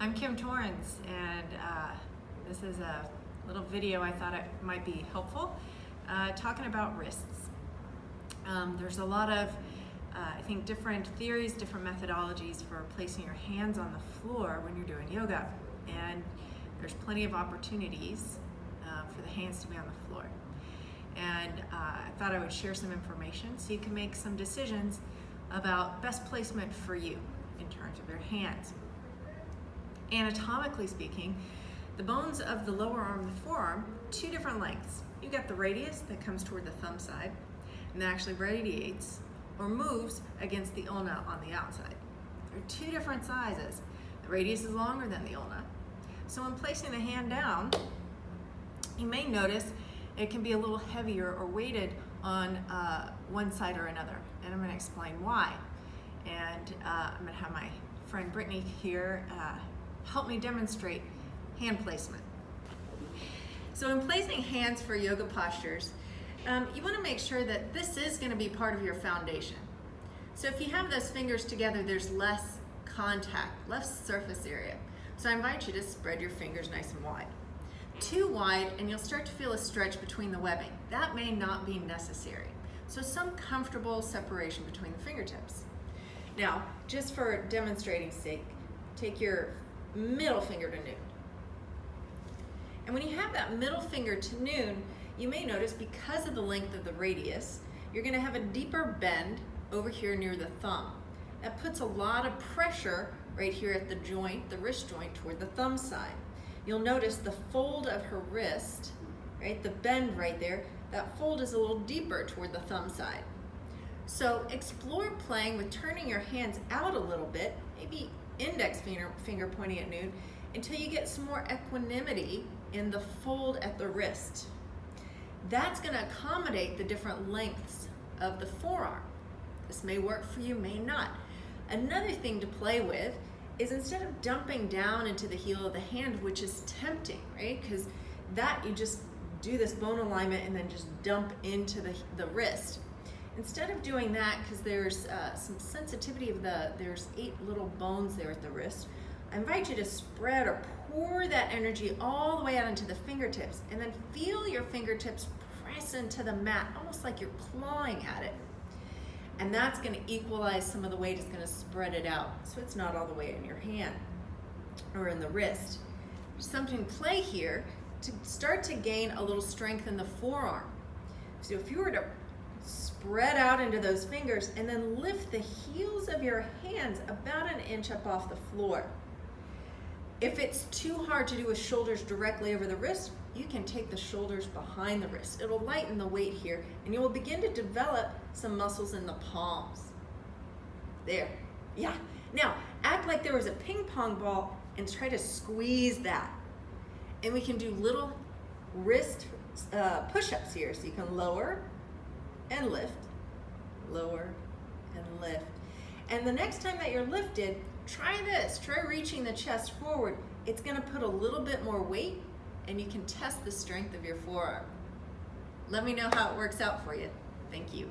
I'm Kim Torrance, and this is a little video I thought it might be helpful, talking about wrists. There's a lot of, I think, different theories, different methodologies for placing your hands on the floor when you're doing yoga, and there's plenty of opportunities for the hands to be on the floor. And I thought I would share some information so you can make some decisions about best placement for you in terms of your hands. Anatomically speaking, the bones of the lower arm and the forearm, two different lengths. You got the radius that comes toward the thumb side, and that actually radiates or moves against the ulna on the outside. They're two different sizes. The radius is longer than the ulna. So when placing the hand down, you may notice it can be a little heavier or weighted on one side or another, and I'm going to explain why. And I'm going to have my friend Brittany here help me demonstrate hand placement. So in placing hands for yoga postures, you want to make sure that this is going to be part of your foundation. So if you have those fingers together, there's less contact, less surface area. So I invite you to spread your fingers nice and wide. Too wide and you'll start to feel a stretch between the webbing. That may not be necessary. So some comfortable separation between the fingertips. Now, just for demonstrating sake, take your middle finger to noon. And when you have that middle finger to noon, you may notice because of the length of the radius, you're going to have a deeper bend over here near the thumb. That puts a lot of pressure right here at the joint, the wrist joint, toward the thumb side. You'll notice the fold of her wrist, right, the bend right there, that fold is a little deeper toward the thumb side. So explore playing with turning your hands out a little bit, maybe index finger pointing at noon, until you get some more equanimity in the fold at the wrist. That's going to accommodate the different lengths of the forearm. This may work for you, may not. Another thing to play with is instead of dumping down into the heel of the hand, which is tempting, right? Because that you just do this bone alignment and then just dump into the wrist. Instead of doing that, because there's some sensitivity of there's 8 little bones there at the wrist, I invite you to spread or pour that energy all the way out into the fingertips, and then feel your fingertips press into the mat, almost like you're clawing at it. And that's going to equalize some of the weight, it's going to spread it out, so it's not all the way in your hand or in the wrist. There's something to play here to start to gain a little strength in the forearm. So if you were to spread out into those fingers and then lift the heels of your hands about an inch up off the floor. If it's too hard to do with shoulders directly over the wrist, you can take the shoulders behind the wrist. It'll lighten the weight here, and you will begin to develop some muscles in the palms. There, yeah. Now, act like there was a ping pong ball and try to squeeze that. And we can do little wrist push-ups here. So you can lower and lift, lower and lift. And the next time that you're lifted, try this. Try reaching the chest forward. It's going to put a little bit more weight, and you can test the strength of your forearm. Let me know how it works out for you. Thank you.